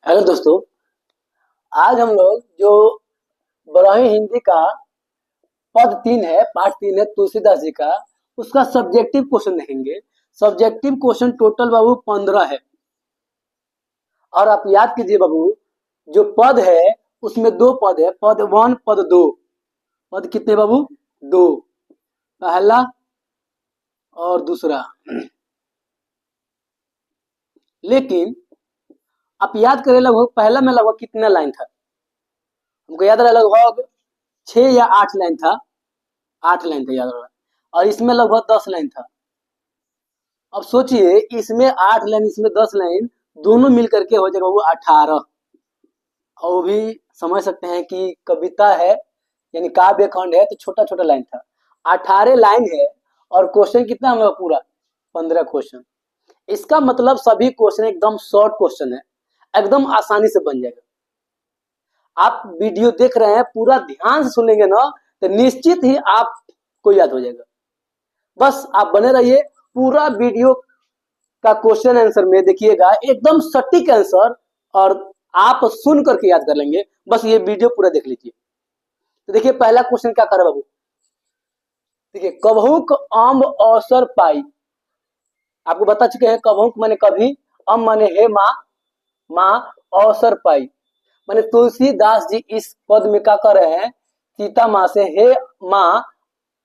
Hello दोस्तों। आज हम लोग जो बरही हिंदी का पद 3 है, पाठ 3 है तुलसीदास जी का, उसका सब्जेक्टिव क्वेश्चन देखेंगे। सब्जेक्टिव क्वेश्चन टोटल बाबू 15 है। और आप याद कीजिए बाबू, जो पद है उसमें 2 पद है, पद 1 पद 2। पद कितने बाबू? 2, पहला और दूसरा। लेकिन आप याद करें, लगभग पहला में लगभग कितना लाइन था? हमको याद रहा लगभग 6 या 8 लाइन था। 8 लाइन था याद रहा। और इसमें लगभग 10 लाइन था। अब सोचिए, इसमें 8 लाइन, इसमें 10 लाइन, दोनों मिल करके हो जाएगा वो 18। और वो भी समझ सकते हैं कि कविता है, यानी काव्य खंड है, तो छोटा छोटा लाइन था। 18 लाइन है। और क्वेश्चन कितना हम लोग पूरा 15 क्वेश्चन। इसका मतलब सभी क्वेश्चन एकदम शॉर्ट क्वेश्चन है, एकदम आसानी से बन जाएगा। आप वीडियो देख रहे हैं, पूरा ध्यान से सुनेंगे ना, तो निश्चित ही आपको याद हो जाएगा। बस आप बने रहिए, पूरा वीडियो का क्वेश्चन आंसर में देखिएगा, एकदम सटीक आंसर, और आप सुन करके याद कर लेंगे। बस ये वीडियो पूरा देख लीजिए। तो देखिए, पहला क्वेश्चन क्या करे बाबू। देखिए, कभुक अम्ब अवसर पाई। आपको बता चुके हैं, कभुक माने कभी, अम्ब माने हे माँ, माँ अवसर पाई माने तुलसीदास जी इस पद में क्या कर रहे हैं? सीता माँ से हे माँ,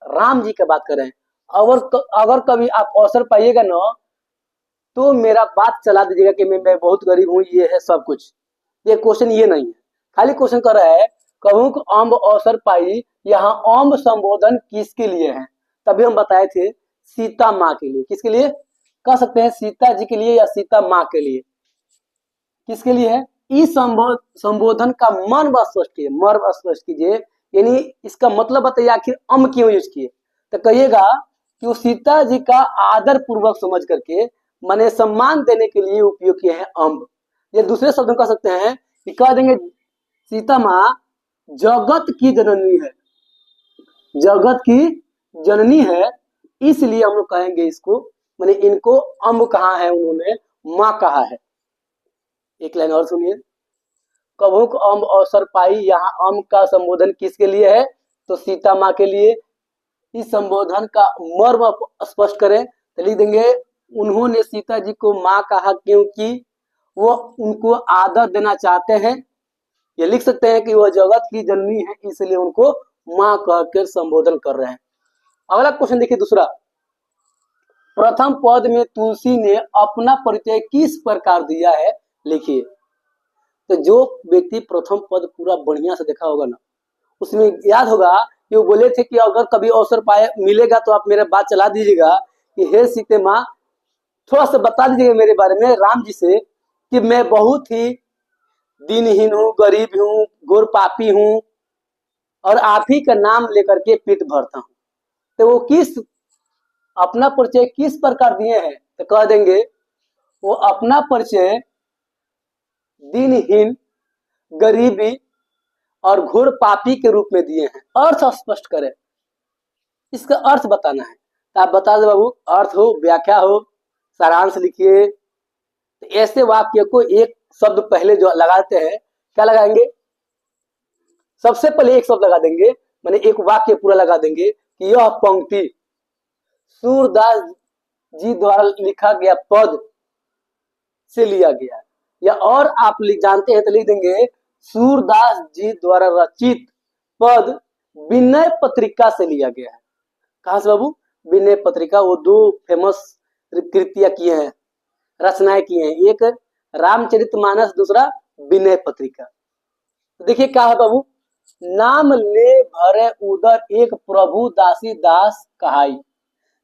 राम जी की बात कर रहे हैं। अगर कभी आप अवसर पाइएगा ना, तो मेरा बात चला दीजिएगा कि मैं बहुत गरीब हूँ, ये है सब कुछ। ये क्वेश्चन ये नहीं है। खाली क्वेश्चन कर रहा है, कहूँ कि अम्ब अवसर पाई, यहाँ अम्ब संबोधन किसके लिए है? तभी हम बताए थे, सीता माँ के लिए। किसके लिए कह सकते हैं? सीता जी के लिए या सीता माँ के लिए। किसके लिए है? इस संबोधन का मर्म स्पष्ट कीजिए, मर्म स्पष्ट कीजिए, यानी इसका मतलब बताइए, आखिर अम्ब क्यों यूज किए? तो कहिएगा कि वो सीता जी का आदर पूर्वक समझ करके, माने सम्मान देने के लिए उपयोग किए हैं अम्ब। या दूसरे शब्द में कह सकते हैं कि कह देंगे, सीता माँ जगत की जननी है, जगत की जननी है, इसलिए हम लोग कहेंगे इसको, माने इनको अम्ब कहा है उन्होंने, माँ कहा है। एक लाइन और सुनिए, कभुक अम्ब अवसर पाई, यहाँ अम्ब का संबोधन किसके लिए है? तो सीता माँ के लिए। इस संबोधन का मर्म स्पष्ट करें तो लिख देंगे, उन्होंने सीता जी को माँ कहा क्योंकि वो उनको आदर देना चाहते हैं। ये लिख सकते हैं कि वह जगत की जननी है, इसलिए उनको माँ कहकर संबोधन कर रहे हैं। अगला क्वेश्चन देखिए, दूसरा। प्रथम पद में तुलसी ने अपना परिचय किस प्रकार दिया है? लिखिए। तो जो व्यक्ति प्रथम पद पूरा बढ़िया से देखा होगा ना, उसमें याद होगा कि वो बोले थे कि अगर कभी अवसर पाए मिलेगा तो आप मेरा बात चला दीजिएगा कि हे सीते माँ, थोड़ा सा बता दीजिएगा मेरे बारे में, राम जी से, कि मैं बहुत ही दीनहीन हूँ, गरीब हूँ, गोर पापी हूँ, और आप ही का नाम लेकर के पेट भरता हूँ। तो वो अपना परिचय किस प्रकार दिए हैं? तो कह देंगे, वो अपना परिचय दीनहीन, गरीबी और घोर पापी के रूप में दिए हैं। अर्थ स्पष्ट करें, इसका अर्थ बताना है। तो आप बता दो बाबू, अर्थ हो, व्याख्या हो, सारांश लिखिए। तो ऐसे वाक्य को एक शब्द पहले जो लगाते हैं, क्या लगाएंगे? सबसे पहले एक शब्द लगा देंगे, माने एक वाक्य पूरा लगा देंगे कि यह पंक्ति सूरदास जी द्वारा लिखा गया पद से लिया गया। या और आप जानते हैं तो लिख देंगे, सूरदास जी द्वारा रचित पद विनय पत्रिका से लिया गया है। कहां से बाबू? विनय पत्रिका। वो 2 फेमस कृतियां किए हैं, रचनाएं किए हैं, एक रामचरितमानस, दूसरा विनय पत्रिका। तो देखिए क्या है बाबू, नाम ले भरे उदर एक प्रभु दासी दास कहाई।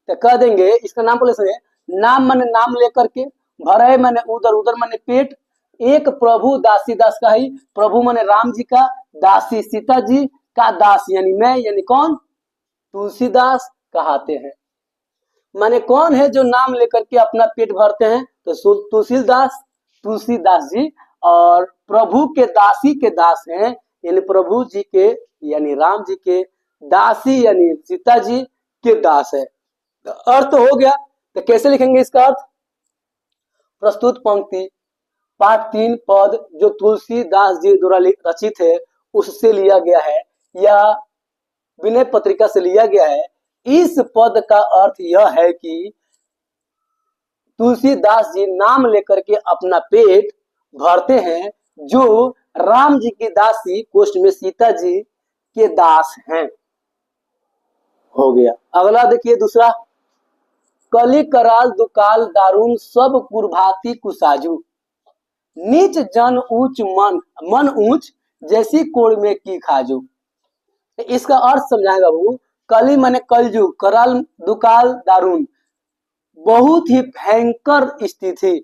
तो कह देंगे, इसका नाम बोले से, नाम माने नाम लेकर के, भरे माने उदर, उदर माने पेट, एक प्रभु दासी दास कहाई, प्रभु माने राम जी का, दासी सीता जी का, दास यानी मैं, यानी कौन? तुलसीदास कहाते हैं। माने कौन है जो नाम लेकर के अपना पेट भरते हैं? तो तुलसीदास, तुलसीदास जी। और प्रभु के दासी के दास हैं, यानी प्रभु जी के, यानी राम जी के, दासी यानी सीता जी के दास है। तो अर्थ हो गया। तो कैसे लिखेंगे इसका अर्थ? प्रस्तुत पंक्ति पाठ 3 पद जो तुलसीदास जी द्वारा रचित है उससे लिया गया है या विनय पत्रिका से लिया गया है। इस पद का अर्थ यह है कि तुलसीदास जी नाम लेकर के अपना पेट भरते हैं, जो राम जी की दासी कोष्ठ में सीता जी के दास हैं। हो गया। अगला देखिए दूसरा, कली कराल दुकाल दारुन सब कुरभाती कुसाजू, नीच जन ऊंच मन मन ऊंच जैसी कोड़ में की खाजू। इसका अर्थ समझाएगा वो। कली माने कलयुग, कराल दुकाल दारुन बहुत ही भयंकर स्थिति,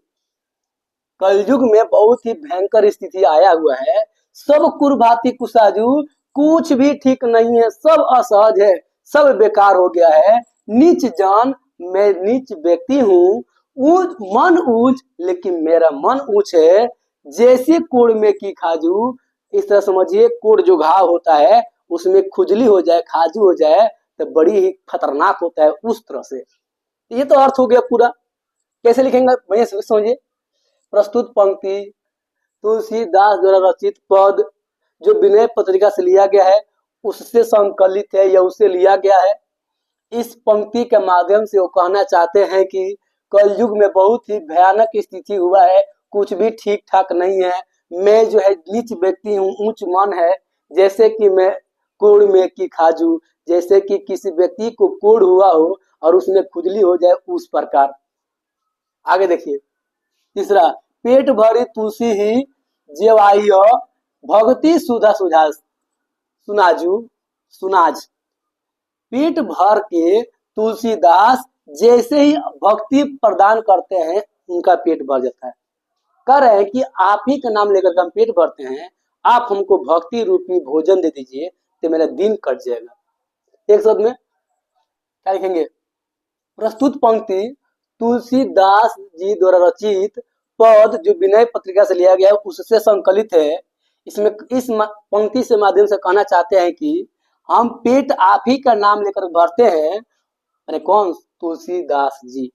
कलयुग में बहुत ही भयंकर स्थिति आया हुआ है। सब कुरभाती कुसाजू, कुछ भी ठीक नहीं है, सब असहज है, सब बेकार हो गया है। नीच जान, मैं नीच व्यक्ति हूँ, ऊंच मन ऊंच, लेकिन मेरा मन ऊंच है। जैसे कोड़ में की खाजू, इस तरह समझिए कोड़ जो घाव होता है उसमें खुजली हो जाए, खाजू हो जाए तो बड़ी ही खतरनाक होता है, उस तरह से। ये तो अर्थ हो गया पूरा। कैसे लिखेंगे भैया समझिए। प्रस्तुत पंक्ति तुलसीदास द्वारा रचित पद जो विनय पत्रिका से लिया गया है उससे संकलित है या उससे लिया गया है। इस पंक्ति के माध्यम से वो कहना चाहते हैं कि कलयुग में बहुत ही भयानक स्थिति हुआ है, कुछ भी ठीक ठाक नहीं है। मैं जो है नीच व्यक्ति हूँ, ऊंच मन है, जैसे कि मैं कोड़ में की खाजू, जैसे कि किसी व्यक्ति को कोड़ हुआ हो और उसमें खुजली हो जाए, उस प्रकार। आगे देखिए तीसरा, पेट भरी तुलसी ही जेवाई भक्ति सुधा सुझा सुनाजू सुनाज। पेट भर के तुलसीदास जैसे ही भक्ति प्रदान करते हैं उनका पेट भर जाता है। कह रहे हैं कि आप ही का नाम लेकर हम पेट भरते हैं, आप हमको भक्ति रूपी भोजन दे दीजिए तो मेरा दिन कट जाएगा। एक शब्द में क्या लिखेंगे। प्रस्तुत पंक्ति तुलसीदास जी द्वारा रचित पद जो विनय पत्रिका से लिया गया है उससे संकलित है। इसमें इस पंक्ति से माध्यम से कहना चाहते हैं कि हम पेट आप ही का नाम लेकर भरते हैं, अरे कौन, तुलसीदास जी,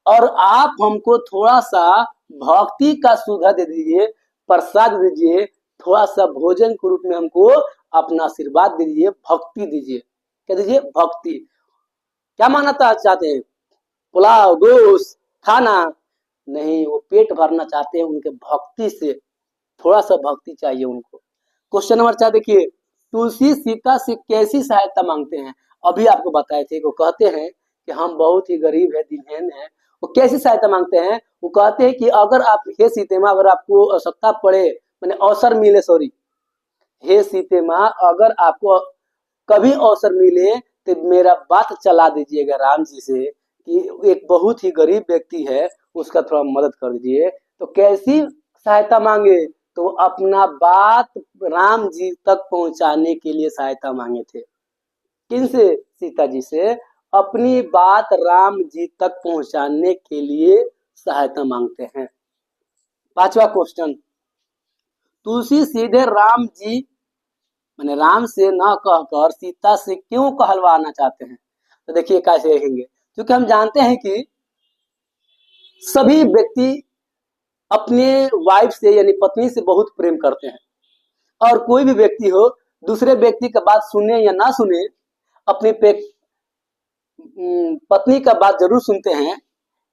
और आप हमको थोड़ा सा भक्ति का सुधा दे दीजिए, प्रसाद दीजिए, थोड़ा सा भोजन के रूप में हमको अपना आशीर्वाद दीजिए, भक्ति दीजिए। क्या दीजिए, भक्ति। क्या मानना चाहते हैं, पुलाव गोश्त खाना नहीं, वो पेट भरना चाहते हैं उनके भक्ति से, थोड़ा सा भक्ति चाहिए उनको। क्वेश्चन नंबर 4 देखिए, तुलसी सीता से कैसी सहायता मांगते हैं। अभी आपको बताए थे, वो कहते हैं कि हम बहुत ही गरीब है, दीनहीन है। वो कैसी सहायता मांगते हैं, वो कहते हैं कि अगर आप, हे सीते माँ, अगर आपको आवश्यकता पड़े, मैंने अवसर मिले, सॉरी, हे सीते माँ, अगर आपको कभी अवसर मिले तो मेरा बात चला दीजिएगा राम जी से कि एक बहुत ही गरीब व्यक्ति है, उसका थोड़ा मदद कर दीजिए। तो कैसी सहायता मांगे, तो अपना बात राम जी तक पहुंचाने के लिए सहायता मांगे थे। किनसे, सीता जी से अपनी बात राम जी तक पहुंचाने के लिए सहायता मांगते हैं। 5वां क्वेश्चन, तुलसी सीधे राम जी मैंने राम से न कहकर सीता से क्यों कहलवाना चाहते हैं। तो देखिए कैसे लिखेंगे, क्योंकि हम जानते हैं कि सभी व्यक्ति अपने वाइफ से यानी पत्नी से बहुत प्रेम करते हैं, और कोई भी व्यक्ति हो दूसरे व्यक्ति का बात सुने या ना सुने, अपनी पत्नी का बात जरूर सुनते हैं।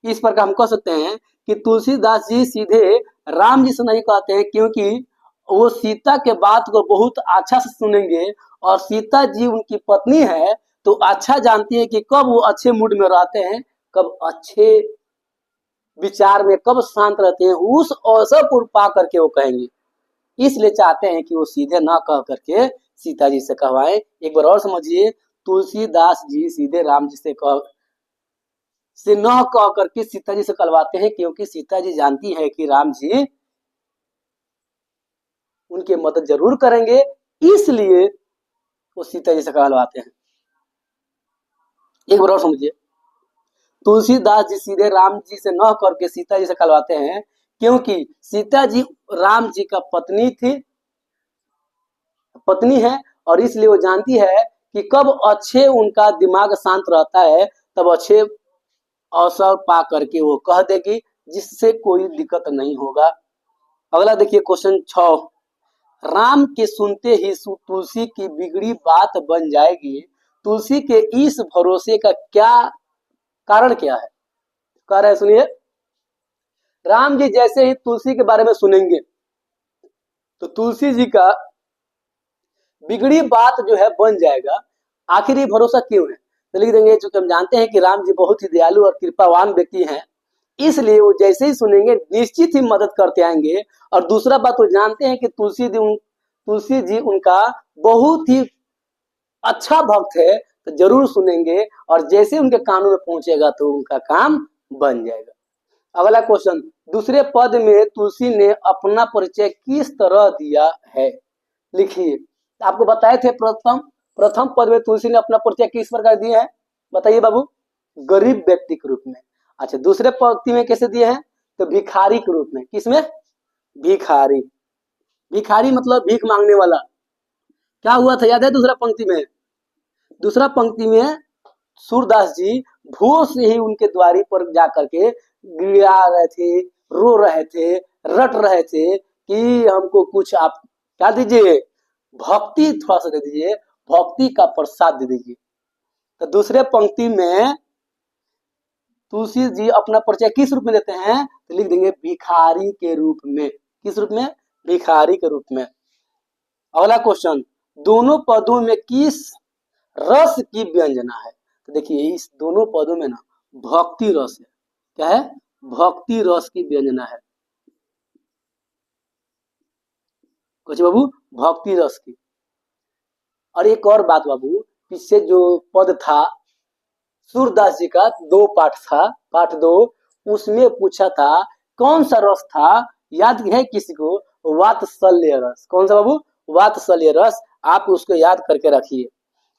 इस प्रकार हम कह सकते हैं कि तुलसीदास जी सीधे राम जी से नहीं कहते हैं, क्योंकि वो सीता के बात को बहुत अच्छा से सुनेंगे, और सीता जी उनकी पत्नी है तो अच्छा जानती है कि कब वो अच्छे मूड में रहते हैं, कब अच्छे विचार में, कब शांत रहते हैं, उस अवसर को पा करके वो कहेंगे। इसलिए चाहते हैं कि वो सीधे ना कह करके सीता जी से कहवाएं। एक बार और समझिए, तुलसीदास जी सीधे राम जी से न कह करके सीता जी से कहलवाते हैं, क्योंकि सीता जी जानती है कि राम जी उनके मदद जरूर करेंगे, इसलिए वो सीता जी से कहलवाते हैं। एक बार और समझिए, तुलसीदास जी सीधे राम जी से न करके सीता जी से कहलवाते हैं, क्योंकि सीता जी राम जी का पत्नी है, और इसलिए वो जानती है कि कब अच्छे उनका दिमाग शांत रहता है, तब अच्छे अवसर पा करके वो कह देगी, जिससे कोई दिक्कत नहीं होगा। अगला देखिए क्वेश्चन 6, राम के सुनते ही तुलसी की बिगड़ी बात बन जाएगी, तुलसी के इस भरोसे का क्या कारण क्या है? कह रहे हैं सुनिए, राम जी जैसे ही तुलसी के बारे में सुनेंगे तो तुलसी जी का बिगड़ी बात जो है बन जाएगा। आखिर ये भरोसा क्यों है? तो लिख देंगे, चूंकि हम जानते हैं कि राम जी बहुत ही दयालु और कृपावान व्यक्ति हैं, इसलिए वो जैसे ही सुनेंगे निश्चित ही मदद करते आएंगे। और दूसरा बात, वो जानते हैं कि तुलसी जी उनका बहुत ही अच्छा भक्त है, तो जरूर सुनेंगे और जैसे उनके कानों में पहुंचेगा तो उनका काम बन जाएगा। अगला क्वेश्चन, दूसरे पद में तुलसी ने अपना परिचय किस तरह दिया है? लिखिए, आपको बताए थे प्रथम पद में तुलसी ने अपना परिचय किस प्रकार दिया है? बताइए बाबू। गरीब व्यक्ति के रूप में। अच्छा, दूसरे पंक्ति में कैसे दिए हैं? तो भिखारी के रूप में। किसमें? भिखारी। भिखारी मतलब भीख मांगने वाला। क्या हुआ था याद है दूसरा पंक्ति में? दूसरा पंक्ति में सूरदास जी भोर से ही उनके द्वारी पर जाकर के गिड़ा रहे थे, रो रहे थे, रट रहे थे कि हमको कुछ आप क्या दीजिए, भक्ति थोड़ा सा दे दीजिए, भक्ति का प्रसाद दे दीजिए। तो दूसरे पंक्ति में तुलसी जी अपना परिचय किस रूप में देते हैं? तो लिख देंगे भिखारी के रूप में। किस रूप में? भिखारी के रूप में। अगला क्वेश्चन, दोनों पदों में किस रस की व्यंजना है? तो देखिए, इस दोनों पदों में ना भक्ति रस है। क्या है? भक्ति रस की व्यंजना है। कुछ बाबू, भक्ति रस की। और एक और बात बाबू, पीछे जो पद था सूरदास जी का 2 पाठ था, पाठ 2, उसमें पूछा था कौन सा रस था? याद है किसी को? वात्सल्य रस। कौन सा बाबू? वात्सल्य रस। आप उसको याद करके रखिए।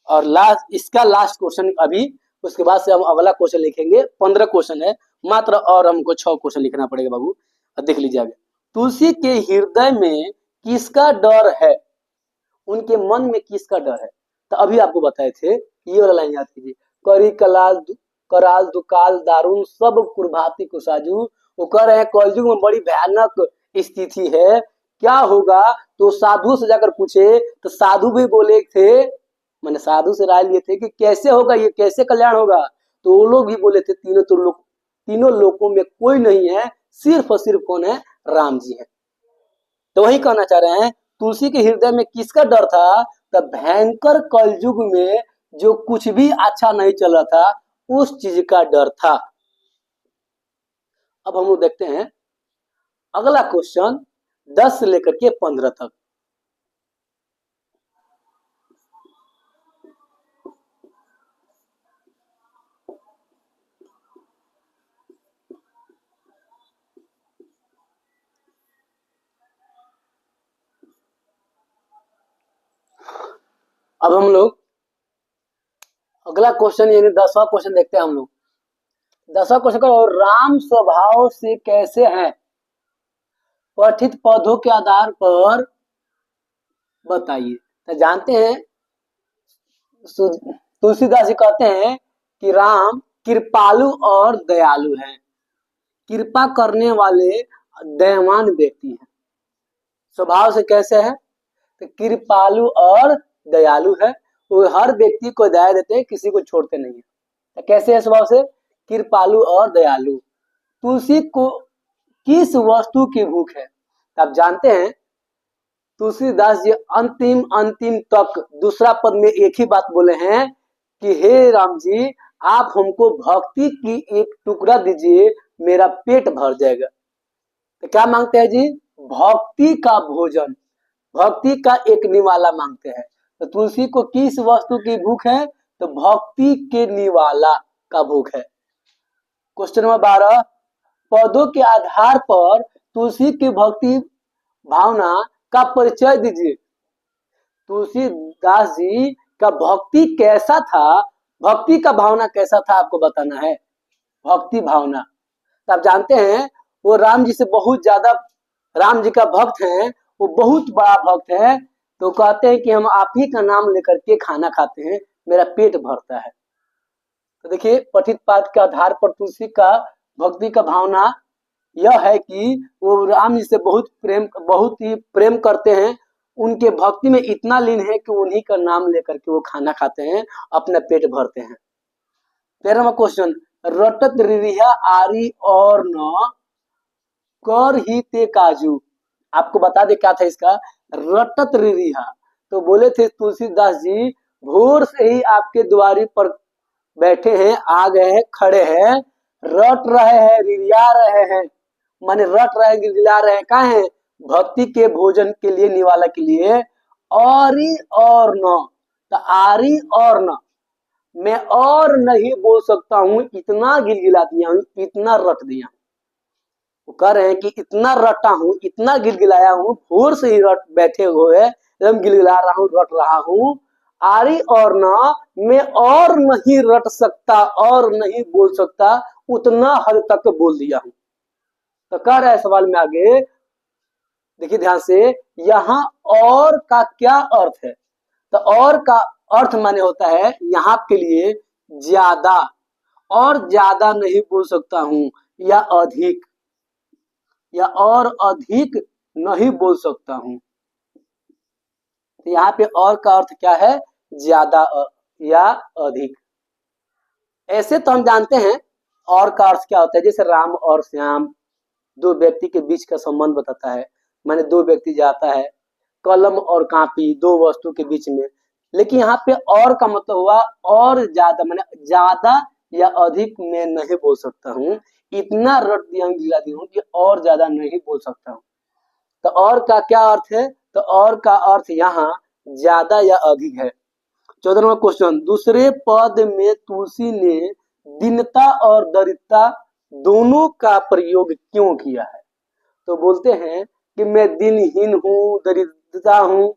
और इसका लास्ट क्वेश्चन अभी, उसके बाद से हम अगला क्वेश्चन लिखेंगे। 15 क्वेश्चन है मात्र, और हमको 6 क्वेश्चन लिखना पड़ेगा बाबू। देख लीजिए आगे। तुलसी के हृदय में किसका डर है? उनके मन में किसका डर है? तो अभी आपको बताए थे, ये वाला लाइन याद कीजिए। करी कराल दुकाल दारुण सब कुर्भाती कुसाजू। वो कह रहे हैं कलयुग में बड़ी भयानक स्थिति है, क्या होगा? तो साधु से जाकर पूछे तो साधु भी बोले थे, मैंने साधु से राय लिए थे कि कैसे होगा, ये कैसे कल्याण होगा? तो वो लोग भी बोले थे तीनों लोगों में कोई नहीं है, सिर्फ और सिर्फ कौन है? राम जी है। तो वही कहना चाह रहे हैं, तुलसी के हृदय में किसका डर था? तब भयंकर कलयुग में जो कुछ भी अच्छा नहीं चल रहा था, उस चीज का डर था। अब हम लोग देखते हैं अगला क्वेश्चन 10 से लेकर के 15 तक। अब हम लोग अगला क्वेश्चन यानी 10वां क्वेश्चन देखते हैं हम लोग। 10वां क्वेश्चन का, और राम स्वभाव से कैसे हैं? पठित पदों के आधार पर बताइए। तो जानते हैं तुलसीदास जी कहते हैं कि राम कृपालु और दयालु हैं, कृपा करने वाले दयावान व्यक्ति हैं। स्वभाव से कैसे है? तो कृपालु और दयालु है, वो हर व्यक्ति को दया देते हैं, किसी को छोड़ते नहीं है। तो कैसे है स्वभाव से? कृपालु और दयालु। तुलसी को किस वस्तु की भूख है? तो आप जानते हैं तुलसीदास जी अंतिम तक दूसरा पद में एक ही बात बोले हैं कि हे राम जी, आप हमको भक्ति की एक टुकड़ा दीजिए, मेरा पेट भर जाएगा। तो क्या मांगते हैं जी? भक्ति का भोजन, भक्ति का एक निवाला मांगते हैं। तो तुलसी को किस वस्तु की भूख है? तो भक्ति के निवाला का भूख है। क्वेश्चन नंबर 12, पदों के आधार पर तुलसी की भक्ति भावना का परिचय दीजिए। तुलसीदास जी का भक्ति कैसा था? भक्ति का भावना कैसा था आपको बताना है। भक्ति भावना, तो आप जानते हैं वो राम जी से बहुत ज्यादा, राम जी का भक्त है, वो बहुत बड़ा भक्त है। तो कहते हैं कि हम आप ही का नाम लेकर के खाना खाते हैं, मेरा पेट भरता है। तो देखिए, पठित पाठ के आधार पर तुलसी का भक्ति का भावना यह है कि वो राम जी से बहुत ही प्रेम करते हैं, उनके भक्ति में इतना लीन है कि उन्हीं का नाम लेकर के वो खाना खाते हैं, अपना पेट भरते हैं। 13वां क्वेश्चन, रटत रिरिहा आरी और न कर ही ते काजू। आपको बता दे क्या था इसका, रटत रिरिहा, तो बोले थे तुलसीदास जी भोर से ही आपके द्वारी पर बैठे हैं, आ गए हैं, खड़े हैं, रट रहे हैं, रिरिया रहे हैं, माने रट रहे हैं, गिड़गिड़ा रहे हैं, कहा है, भक्ति के भोजन के लिए, निवाला के लिए। औरी और न, तो आरी और न, मैं और नहीं बोल सकता हूं, इतना गिलगिला दिया हूं, इतना रट दिया हूं। वो कह रहे हैं कि इतना रटा हूं, इतना गिलगिलाया हूं, भोर से ही रट बैठे हुए एकदम गिलगिला रहा हूं, रट रहा हूं। आरी और ना, मैं और नहीं रट सकता और नहीं बोल सकता, उतना हद तक बोल दिया हूं। तो कह रहा है सवाल में आगे, देखिए ध्यान से, यहाँ और का क्या अर्थ है, तो और का अर्थ माने होता है यहाँ के लिए ज्यादा, और ज्यादा नहीं बोल सकता हूं, या अधिक, या और अधिक नहीं बोल सकता हूं। तो यहाँ पे और का अर्थ क्या है, ज्यादा या अधिक। ऐसे तो हम जानते हैं और का अर्थ क्या होता है, जैसे राम और श्याम, दो व्यक्ति के बीच का संबंध बताता है, माने दो व्यक्ति जाता है, कलम और कापी, दो वस्तु के बीच में। लेकिन यहाँ पे और का मतलब हुआ और ज्यादा, माने ज्यादा या अधिक मैं नहीं बोल सकता हूँ, इतना रट दिया हूँ, गिरा दिया हूँ कि और ज्यादा नहीं बोल सकता हूँ। तो और का क्या अर्थ है, तो और का अर्थ यहाँ ज्यादा या अधिक है। 14वां क्वेश्चन, दूसरे पद में तुलसी ने दीनता और दरिद्रता दोनों का प्रयोग क्यों किया है। तो बोलते हैं कि मैं दिनहीन हूँ, दरिद्रता हूँ,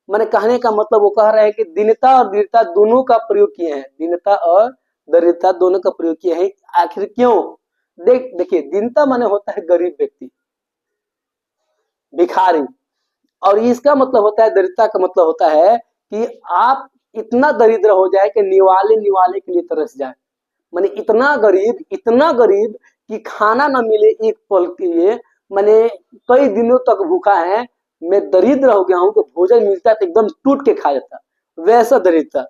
मैंने कहने का मतलब वो कह रहे हैं कि दीनता और दरिद्रता दोनों का प्रयोग किए हैं, दीनता और दरिद्रता दोनों का प्रयोग किए हैं। आखिर क्यों, देखिए दीनता माने होता है गरीब व्यक्ति, भिखारी, और इसका मतलब होता है, दरिद्रता का मतलब होता है कि आप इतना दरिद्र हो जाए कि निवाले निवाले के लिए तरस जाए, माने इतना गरीब कि खाना ना मिले एक पल के लिए, माने कई दिनों तक भूखा है, मैं दरिद्र हो गया हूं, तो भोजन मिलता है तो एकदम टूट के खा जाता, वैसा दरिद्रता।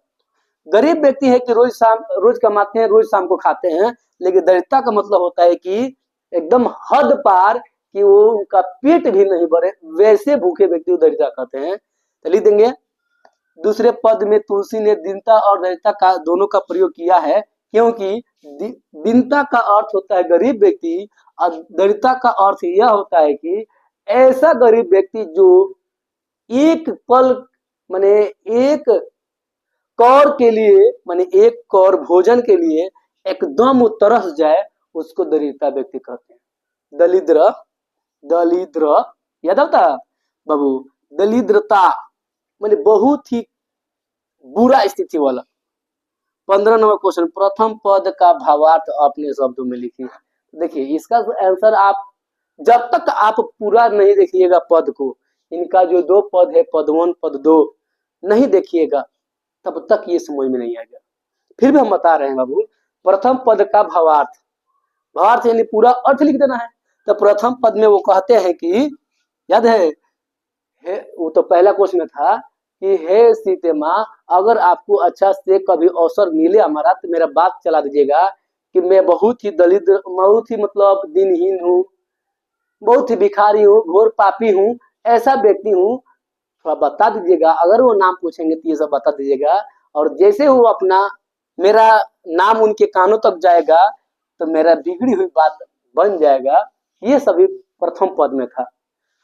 गरीब व्यक्ति है कि रोज कमाते हैं, रोज शाम को खाते हैं, लेकिन दरिद्रता का मतलब होता है कि एकदम हद पार, कि वो उनका पेट भी नहीं भरे, वैसे भूखे व्यक्ति को दरिद्रता कहते हैं। तो लिख देंगे, दूसरे पद में तुलसी ने दीनता और दरिद्रता का दोनों का प्रयोग किया है, क्योंकि दीनता का अर्थ होता है गरीब व्यक्ति, और दरिद्रता का अर्थ यह होता है कि ऐसा गरीब व्यक्ति जो एक पल, माने एक कौर के लिए, माने एक कौर भोजन के लिए एकदम तरस जाए, उसको दरिद्रता व्यक्ति कहते हैं। दलिद्र, दलिद्र याद आता बाबू, दलिद्रता माने बहुत ही बुरा स्थिति वाला। 15 नंबर क्वेश्चन, प्रथम पद का भावार्थ अपने शब्दों में लिखिए। देखिए इसका आंसर आप जब तक आप पूरा नहीं देखिएगा पद को, इनका जो दो पद है, पद 1 पद 2 नहीं देखिएगा, तब तक ये समझ में नहीं आएगा। फिर भी हम बता रहे हैं बाबू, प्रथम पद का भावार्थ, भावार्थ यानी पूरा अर्थ लिख देना है। तो प्रथम पद में वो कहते हैं कि, याद है, वो तो पहला क्वेश्चन में था कि हे सीते माँ, अगर आपको अच्छा से कभी अवसर मिले हमारा, तो मेरा बात चला दीजिएगा कि मैं बहुत ही दलिद्र, बहुत ही मतलब दिनहीन हूँ, बहुत ही भिखारी हूँ, घोर पापी हूँ, ऐसा व्यक्ति हूँ, थोड़ा बता दीजिएगा। अगर वो नाम पूछेंगे तो ये सब बता दीजिएगा, और जैसे वो अपना मेरा नाम उनके कानों तक जाएगा, तो मेरा बिगड़ी हुई बात बन जाएगा। ये सभी प्रथम पद में था।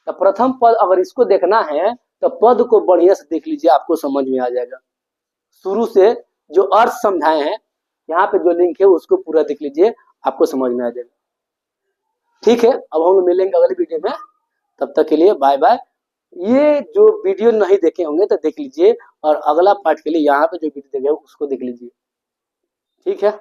तो प्रथम पद अगर इसको देखना है तो पद को बढ़िया से देख लीजिए, आपको समझ में आ जाएगा। शुरू से जो अर्थ समझाए हैं, यहाँ पे जो लिंक है उसको पूरा देख लीजिए, आपको समझ में आ जाएगा। ठीक है, अब हम लोग मिलेंगे अगली वीडियो में, तब तक के लिए बाय बाय। ये जो वीडियो नहीं देखे होंगे तो देख लीजिए, और अगला पार्ट के लिए यहाँ पे जो वीडियो देखे उसको देख लीजिए। ठीक है।